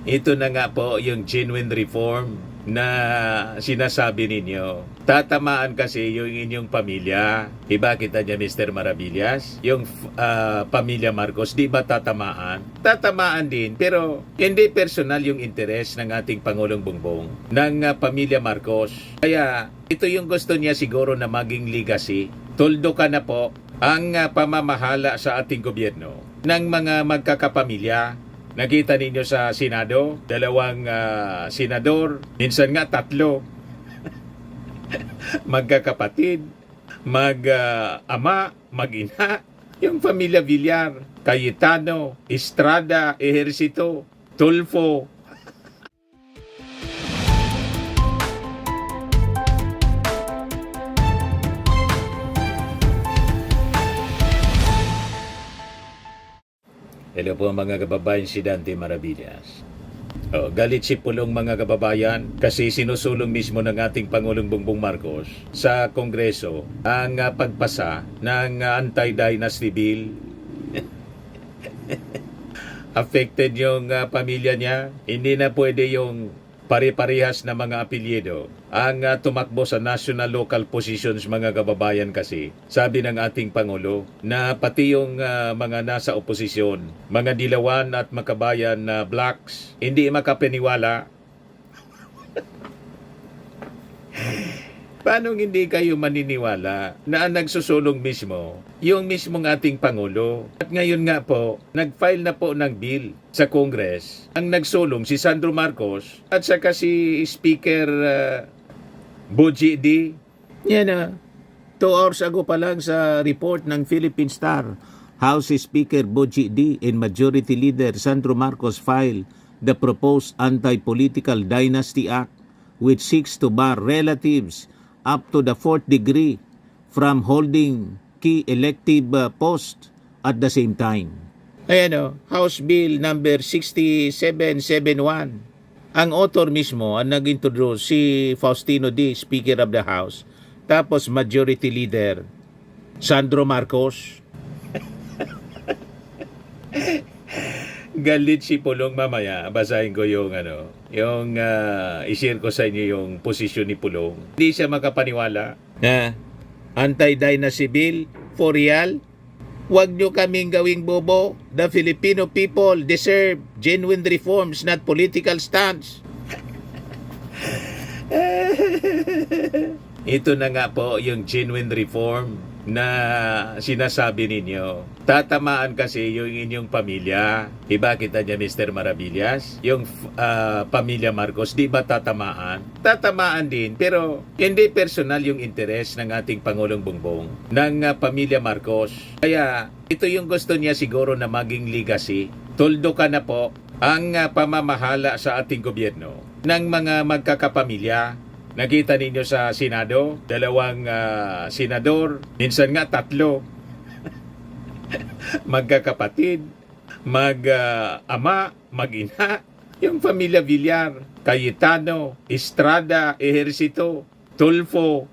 Ito na nga po yung genuine reform na sinasabi ninyo. Tatamaan kasi yung inyong pamilya. Diba kita niya, Mr. Maravillas? Yung pamilya Marcos, di ba tatamaan? Tatamaan din, pero hindi personal yung interes ng ating Pangulong Bongbong, ng pamilya Marcos. Kaya ito yung gusto niya siguro na maging legacy. Tuldo ka na po ang pamamahala sa ating gobyerno ng mga magkakapamilya. Nakita ninyo sa Senado, 2 senador, minsan nga 3. Magkakapatid, mag-ama, mag-ina. Yung pamilya Villar, Cayetano, Estrada, Ejercito, Tulfo. Hello po mga kababayan, si Dante Maravillas. Galit si Pulong mga kababayan kasi sinusulong mismo ng ating Pangulong Bongbong Marcos sa Kongreso ang pagpasa ng anti-dynasty bill. Affected yung pamilya niya. Hindi na pwede yung pare-parehas na mga apelyido ang tumakbo sa national local positions mga kababayan kasi. Sabi ng ating Pangulo na pati yung mga nasa oposisyon, mga dilawan at makabayan na blacks, hindi makapaniwala. Paano hindi kayo maniniwala na ang nagsusulong mismo, yung mismong ating Pangulo? At ngayon nga po, nag-file na po ng bill sa Congress. Ang nagsulong si Sandro Marcos at saka si Speaker Boji D. Yan 2 hours ago pa lang sa report ng Philippine Star, House Speaker Boji D and Majority Leader Sandro Marcos filed the proposed Anti-Political Dynasty Act which seeks to bar relatives up to the 4th degree from holding key elective posts at the same time. Ayan House Bill number 6771. Ang author mismo ang nag-introduce si Faustino D, Speaker of the House, tapos Majority Leader Sandro Marcos. Galit si Pulong mamaya. Basahin ko yung i-share ko sa inyo yung posisyon ni Pulong. Hindi siya makapaniwala. Anti-dynasty bill for real? Huwag nyo kaming gawing bobo. The Filipino people deserve genuine reforms, not political stunts. Ito na nga po yung genuine reform na sinasabi ninyo. Tatamaan kasi yung inyong pamilya. Diba kita niya, Mr. Maravillas? Yung pamilya Marcos, di ba tatamaan? Tatamaan din, pero hindi personal yung interes ng ating Pangulong Bongbong, ng pamilya Marcos. Kaya ito yung gusto niya siguro na maging legacy. Tuldo ka na po ang pamamahala sa ating gobyerno ng mga magkakapamilya. Nakita ninyo sa Senado, 2 senador, minsan nga 3. Magkakapatid, mag-ama, mag-ina. Yung pamilya Villar, Cayetano, Estrada, Ejercito, Tulfo.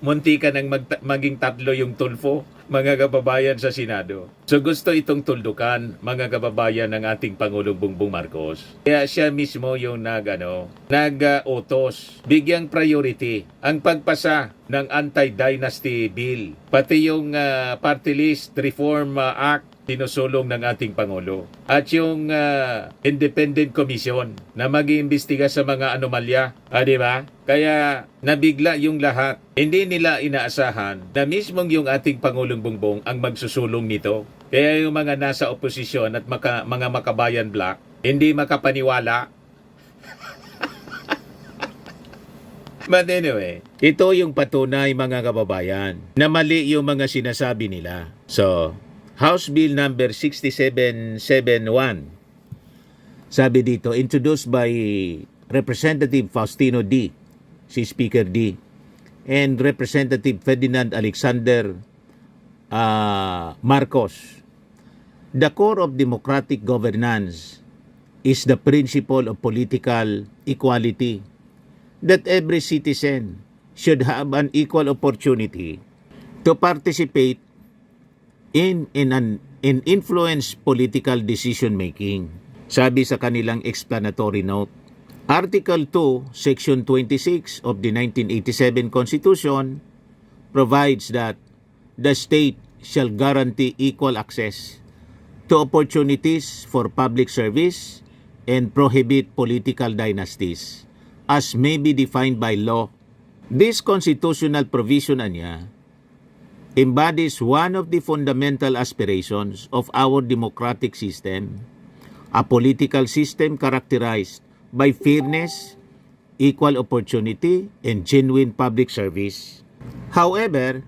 Munti ka nang maging 3 yung Tulfo, mga kababayan sa Senado. So gusto itong tuldukan, mga kababayan ng ating Pangulong Bongbong Marcos. Kaya siya mismo yung nag-utos, bigyang priority ang pagpasa ng anti-dynasty bill. Pati yung Party List Reform Act, sinusulong ng ating Pangulo. At yung Independent Commission na mag-iimbestiga sa mga anomalya. Di ba? Kaya nabigla yung lahat. Hindi nila inaasahan na mismong yung ating Pangulong Bongbong ang magsusulong nito. Kaya yung mga nasa oposisyon at mga makabayan black, hindi makapaniwala. But anyway, ito yung patunay mga kababayan na mali yung mga sinasabi nila. So, House Bill number 6771. Sabi dito, introduced by Representative Faustino D, si Speaker D, and Representative Ferdinand Alexander Marcos. The core of democratic governance is the principle of political equality, that every citizen should have an equal opportunity to participate in influence political decision making. Sabi sa kanilang explanatory note, Article 2, Section 26 of the 1987 Constitution provides that the state shall guarantee equal access to opportunities for public service and prohibit political dynasties as may be defined by law. This constitutional provision anya embodies one of the fundamental aspirations of our democratic system, a political system characterized by fairness, equal opportunity, and genuine public service. However,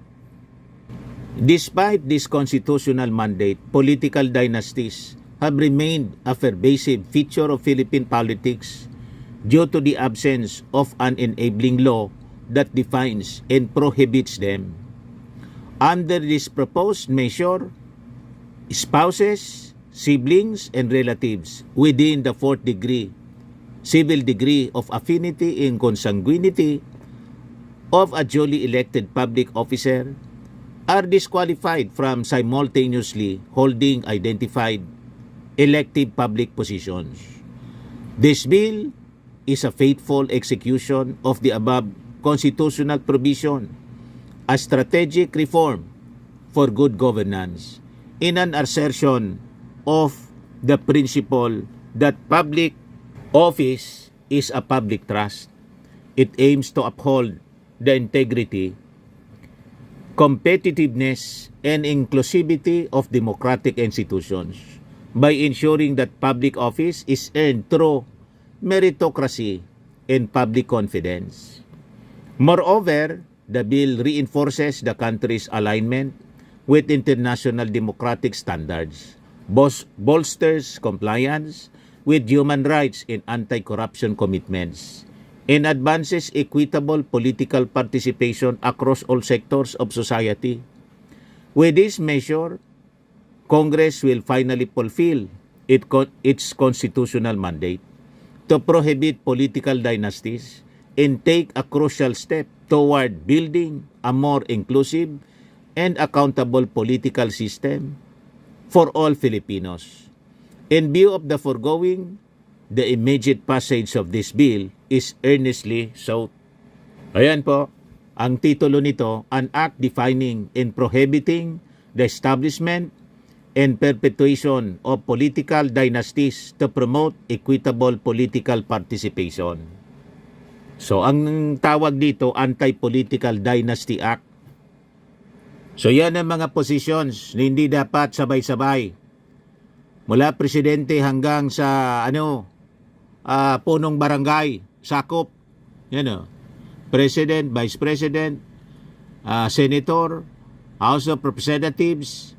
despite this constitutional mandate, political dynasties have remained a pervasive feature of Philippine politics due to the absence of an enabling law that defines and prohibits them. Under this proposed measure, spouses, siblings, and relatives within the fourth degree, civil degree of affinity and consanguinity of a duly elected public officer are disqualified from simultaneously holding identified elective public positions. This bill is a faithful execution of the above constitutional provision, a strategic reform for good governance, in an assertion of the principle that public office is a public trust. It aims to uphold the integrity, competitiveness, and inclusivity of democratic institutions by ensuring that public office is earned through meritocracy and public confidence. Moreover, the bill reinforces the country's alignment with international democratic standards, bolsters compliance with human rights and anti-corruption commitments, and advances equitable political participation across all sectors of society. With this measure, Congress will finally fulfill its constitutional mandate to prohibit political dynasties and take a crucial step toward building a more inclusive and accountable political system for all Filipinos. In view of the foregoing, the immediate passage of this bill is earnestly sought. Ayan po, ang titulo nito, An Act Defining and Prohibiting the Establishment and Perpetuation of Political Dynasties to Promote Equitable Political Participation. So, ang tawag dito, Anti-Political Dynasty Act. So, yan ang mga positions na hindi dapat sabay-sabay. Mula presidente hanggang sa punong barangay, sakop. Yan o. President, Vice President, Senator, House of Representatives,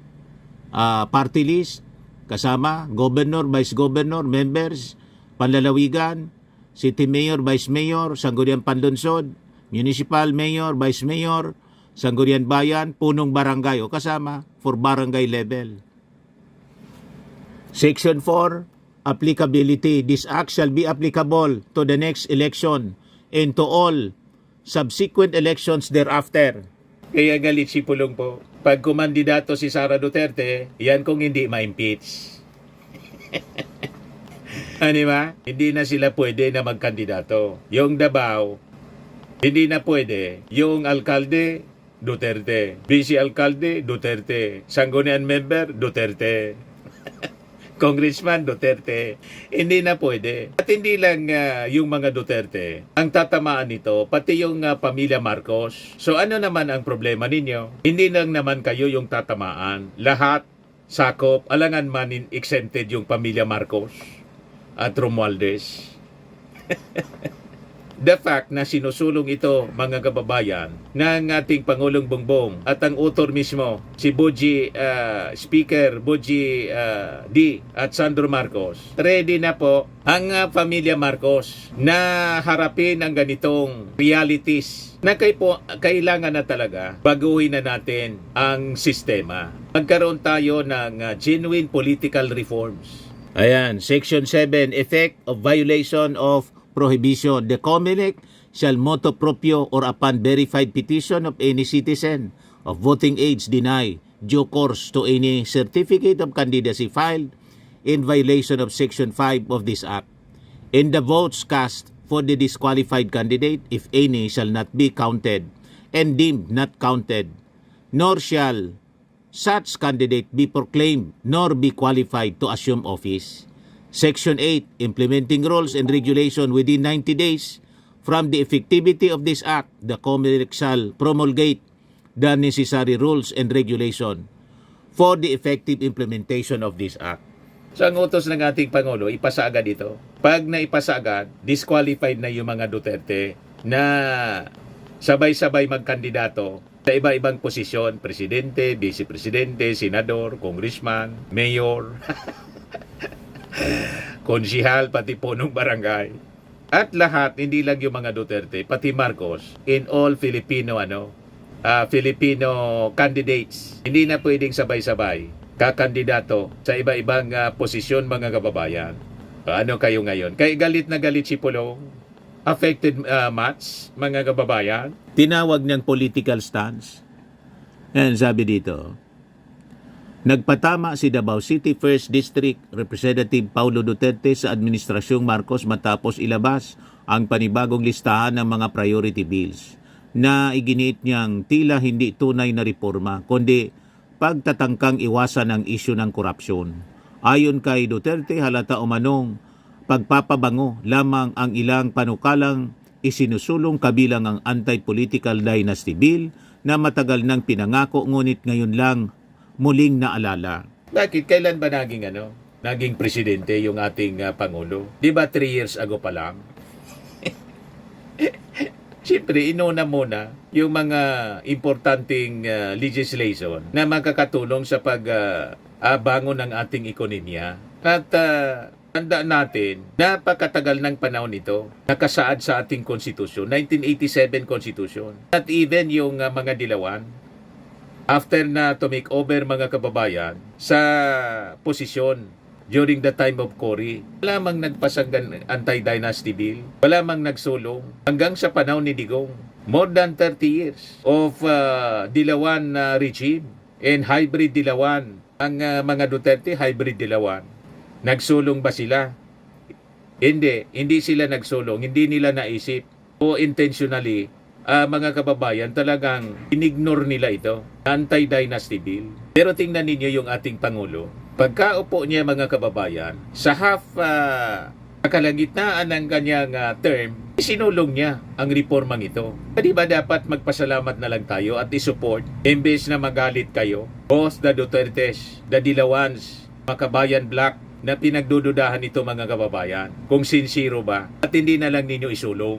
party list, kasama, Governor, Vice Governor, members, panlalawigan, City Mayor, Vice Mayor, Sangguniang Panlunsod, Municipal Mayor, Vice Mayor, Sangguniang Bayan, punong barangay o kasama for barangay level. Section 4, applicability. This act shall be applicable to the next election and to all subsequent elections thereafter. Kaya galit si Pulong po. Pag kumandidato si Sara Duterte, yan kung hindi ma-impeach. Ano ba? Hindi na sila pwede na magkandidato. Yung Davao, hindi na pwede. Yung alkalde, Duterte. Vice alkalde, Duterte. Sangguniang member, Duterte. Congressman, Duterte. Hindi na pwede. At hindi lang yung mga Duterte ang tatamaan nito, pati yung pamilya Marcos. So ano naman ang problema ninyo? Hindi lang naman kayo yung tatamaan. Lahat, sakop, alangan man exempted yung pamilya Marcos at Romualdez. The fact na sinusulong ito, mga kababayan, ng ating Pangulong Bongbong at ang author mismo, si Boji, Speaker Boji D. at Sandro Marcos, ready na po ang pamilya Marcos na harapin ang ganitong realities na kailangan na talaga baguhin na natin ang sistema. Magkaroon tayo ng genuine political reforms. Ayan, Section 7, Effect of Violation of Prohibition. The COMELEC shall motu proprio or upon verified petition of any citizen of voting age deny due course to any certificate of candidacy filed in violation of Section 5 of this Act. And the votes cast for the disqualified candidate, if any, shall not be counted and deemed not counted, nor shall such candidate be proclaimed nor be qualified to assume office. Section 8, implementing rules and regulation within 90 days from the effectivity of this Act, the COMELEC shall promulgate the necessary rules and regulation for the effective implementation of this Act. So ang utos ng ating Pangulo, ipasa agad ito. Pag naipasa agad, disqualified na yung mga Duterte na sabay-sabay magkandidato sa iba-ibang posisyon, presidente, vice-presidente, senador, congressman, mayor, konsihal, pati punong barangay. At lahat, hindi lang yung mga Duterte, pati Marcos, in all Filipino Filipino candidates. Hindi na pwedeng sabay-sabay kakandidato sa iba-ibang posisyon, mga kababayan. Ano kayo ngayon? Kaya galit na galit si Pulong. Affected match, mga kababayan. Tinawag niyang political stance. Yan, sabi dito, nagpatama si Davao City 1st District Representative Paulo Duterte sa Administrasyong Marcos matapos ilabas ang panibagong listahan ng mga priority bills na iginiit niyang tila hindi tunay na reforma, kundi pagtatangkang iwasan ang isyu ng korupsyon. Ayon kay Duterte, halata umanong pagpapabango lamang ang ilang panukalang isinusulong kabilang ang anti-political dynasty bill na matagal nang pinangako ngunit ngayon lang muling naalala. Bakit? Kailan ba naging presidente yung ating Pangulo? Di ba 3 years ago pa lang? Siyempre, inuna muna yung mga importanteng legislation na makakatulong sa pagbangon ng ating ekonomiya. At tandaan natin, napakatagal ng panahon ito, nakasaad sa ating konstitusyon, 1987 Constitution. At even yung mga dilawan, after na to make over, mga kababayan, sa posisyon during the time of Cory, wala mang nagpasang anti-dynasty bill, wala mang nagsulong hanggang sa panahon ni Digong. More than 30 years of dilawan regime and hybrid dilawan. Ang mga Duterte, hybrid dilawan. Nagsulong ba sila? Hindi sila nagsulong, hindi nila naisip o intentionally, mga kababayan, talagang inignore nila ito, anti-dynasty bill. Pero tingnan ninyo yung ating Pangulo. Pagkaupo niya, mga kababayan, sa kalagitnaan ng kanyang term, sinulong niya ang reformang ito. Di ba dapat magpasalamat na lang tayo at isupport, imbes na magalit kayo, both the Dutertes, the Dilawans, mga kabayan black, na pinagdududahan ito, mga kababayan, kung sincero ba, at hindi na lang ninyo isulong.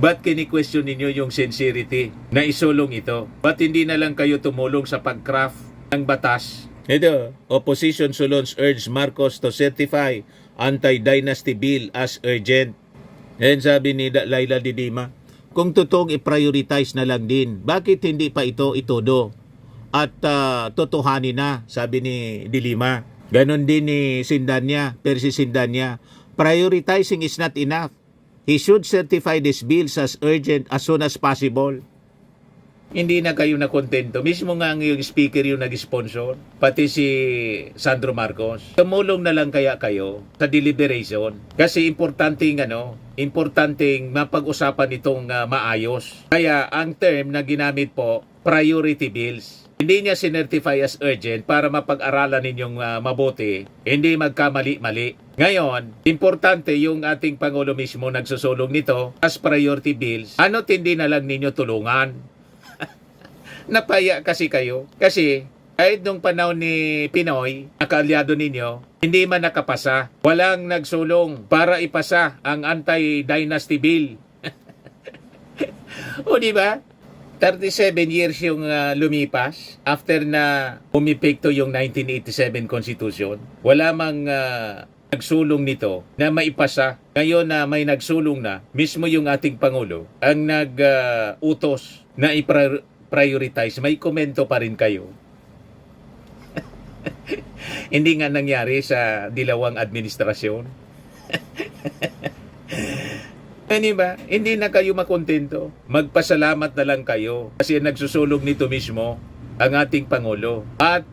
Ba't kini-question ninyo yung sincerity na isulong ito? Ba't hindi na lang kayo tumulong sa pag-craft ng batas? Ito, opposition Solons urge Marcos to certify anti-dynasty bill as urgent. Yan sabi ni Laila de Lima. Kung totoong i-prioritize na lang din, bakit hindi pa ito itodo? At totohanin na, sabi ni de Lima. Ganon din ni Sindanya, Percy Sindanya. Prioritizing is not enough. He should certify these bills as urgent as soon as possible. Hindi na kayo nakontento. Mismo nga yung speaker yung nag-sponsor, pati si Sandro Marcos. Tumulong na lang kaya kayo sa deliberation. Kasi importanteng mapag-usapan itong maayos. Kaya ang term na ginamit po, priority bills. Hindi niya sinertify as urgent para mapag-aralan ninyong mabuti, hindi magkamali-mali. Ngayon, importante yung ating Pangulo mismo nagsusulong nito as priority bills. Ano't hindi na lang ninyo tulungan? Napaya kasi kayo. Kasi kahit nung panahon ni Pinoy, nakaalyado ninyo, hindi man nakapasa. Walang nagsulong para ipasa ang anti-dynasty bill. O di ba? 37 years yung lumipas after na umipekto yung 1987 Constitution. Wala mang nagsulong nito na maipasa. Ngayon na may nagsulong na, mismo yung ating Pangulo ang nag-utos na i-prioritize. May komento pa rin kayo. Hindi nga nangyari sa dilawang administrasyon. Ba? Hindi na kayo makontento. Magpasalamat na lang kayo kasi nagsusulong nito mismo ang ating Pangulo. At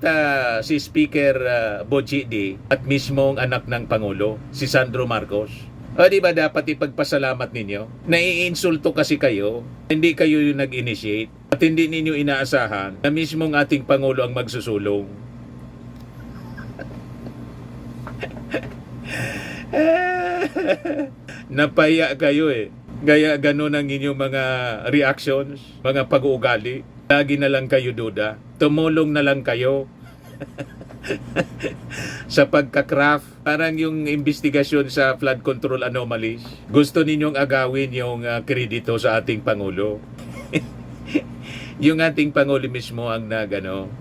si Speaker Bojidi at mismong anak ng Pangulo, si Sandro Marcos. O di ba dapat ipagpasalamat ninyo? Naiinsulto kasi kayo, hindi kayo yung nag-initiate at hindi ninyo inaasahan na mismong ating Pangulo ang magsusulong. Napaya kayo eh. Gaya ganun ang inyong mga reactions, mga pag-uugali. Lagi na lang kayo duda. Tumulong na lang kayo. Sa pagka-craft, parang yung investigasyon sa flood control anomalies. Gusto ninyong agawin yung kredito sa ating Pangulo. Yung ating Pangulo mismo ang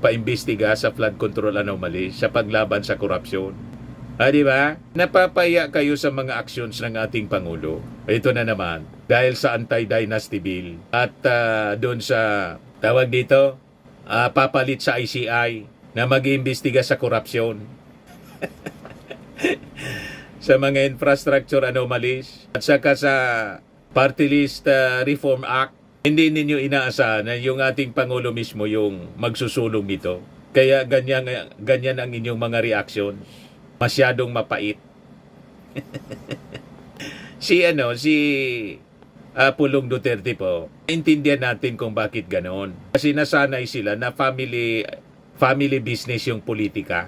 paimbestiga sa flood control anomalies, sa paglaban sa korupsyon. Di ba? Napapaya kayo sa mga actions ng ating Pangulo. Ito na naman, dahil sa anti-dynasty bill at doon sa, tawag dito, papalit sa ICI na mag-iimbestiga sa korupsyon. Sa mga infrastructure anomalies at saka sa Party List Reform Act, hindi ninyo inaasahan na yung ating Pangulo mismo yung magsusulong nito. Kaya ganyan ang inyong mga reactions. Masyadong mapait. si Pulong Duterte po, intindihan natin kung bakit ganon. Kasi nasanay sila na family business yung politika.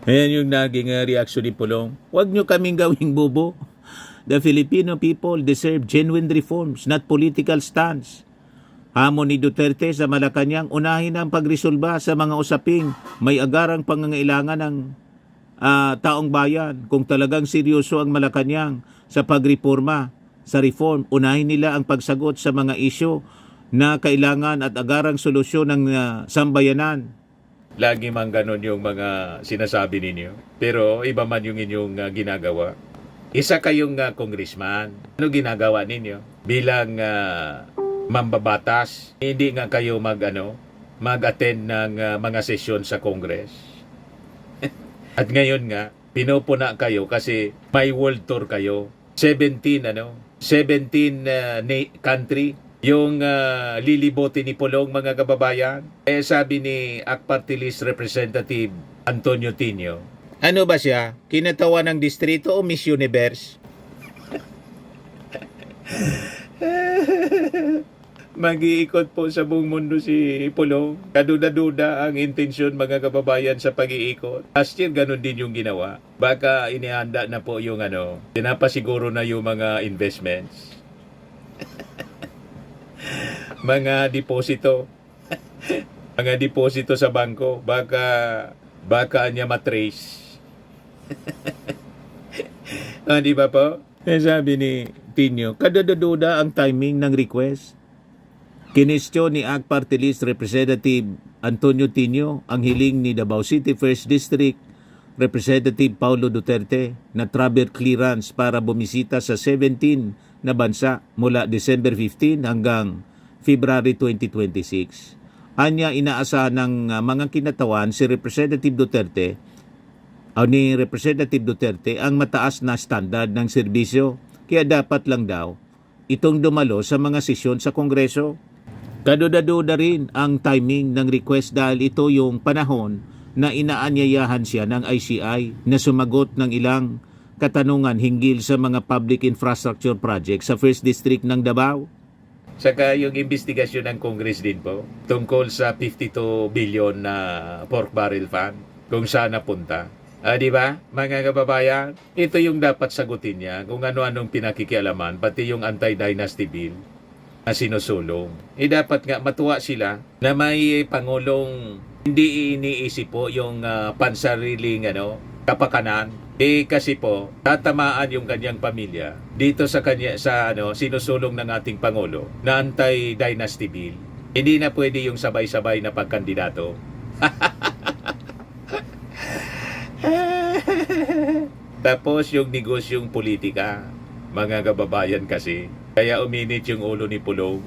Ayan yung naging reaction ni Pulong. Huwag nyo kaming gawing bobo. The Filipino people deserve genuine reforms, not political stance. Hamon ni Duterte sa Malacanang, unahin ang pagresolba sa mga usaping may agarang pangangailangan ng taong bayan. Kung talagang seryoso ang Malacanang sa pagreforma, sa reform, unahin nila ang pagsagot sa mga isyu na kailangan at agarang solusyon ng sambayanan. Lagi mang ganon yung mga sinasabi ninyo. Pero iba man yung inyong ginagawa. Isa kayong congressman. Ano ginagawa ninyo? Bilang mambabatas, hindi nga kayo mag-attend ng mga sesyon sa Congress. At ngayon nga, pinupuna kayo kasi may world tour kayo. 17 country yung lilibotin ni Pulong, mga kababayan. Sabi ni ACT Party List Representative Antonio Tino, ano ba siya? Kinatawan ng distrito o Miss Universe? Mag-iikot po sa buong mundo si Pulong. Kaduda-duda ang intensyon, mga kababayan, sa pag-iikot. Last year, ganun din yung ginawa. Baka inihanda na po yung pinapasiguro na yung mga investments. Mga deposito. Mga deposito sa bangko. Baka niya matrace. Di ba po? Sabi ni Tino, kaduda-duda ang timing ng request. Kinestyon ni ACT Party List Representative Antonio Tino ang hiling ni Davao City 1st District Representative Paulo Duterte na travel clearance para bumisita sa 17 na bansa mula December 15 hanggang February 2026. Anya inaasahan ng mga kinatawan si Representative Duterte ang mataas na standard ng serbisyo, kaya dapat lang daw itong dumalo sa mga sesyon sa Kongreso. Kaduda-duda rin ang timing ng request dahil ito yung panahon na inaanyayahan siya ng ICI na sumagot ng ilang katanungan hinggil sa mga public infrastructure project sa 1st District ng Davao. Saka yung investigasyon ng Congress din po tungkol sa 52 billion na pork barrel fund kung saan napunta. Di ba, mga kababayan? Ito yung dapat sagutin niya kung ano-anong pinakikialaman, pati yung anti-dynasty bill na sinusulong. Dapat nga matuwa sila na may Pangulong hindi iniisip po yung pansariling kapakanan. Kasi po, tatamaan yung kanyang pamilya dito sa sinusulong ng ating Pangulo na anti-dynasty bill. Hindi na pwede yung sabay-sabay na pagkandidato. Tapos yung negosyong politika, mga kababayan kasi. Kaya uminit yung ulo ni Pulong.